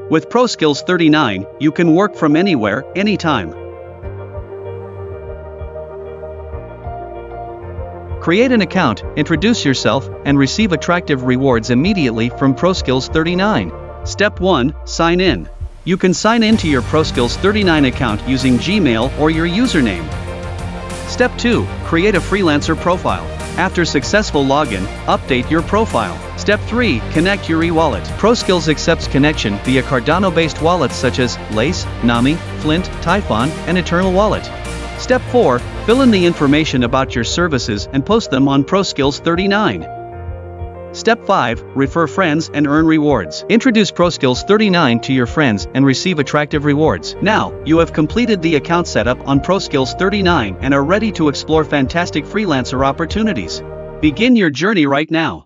With ProSkills39, you can work from anywhere, anytime. Create an account, introduce yourself, and receive attractive rewards immediately from ProSkills39. Step 1. Sign in. You can sign in to your ProSkills39 account using Gmail or your username. Step 2. Create a Freelancer profile. After successful login, update your profile. Step 3. Connect your e-wallet. ProSkills accepts connection via Cardano-based wallets such as Lace, Nami, Flint, Typhon, and Eternal Wallet. Step 4. Fill in the information about your services and post them on ProSkills39. Step 5. Refer friends and earn rewards. Introduce ProSkills39 to your friends and receive attractive rewards. Now, you have completed the account setup on ProSkills39 and are ready to explore fantastic freelancer opportunities. Begin your journey right now.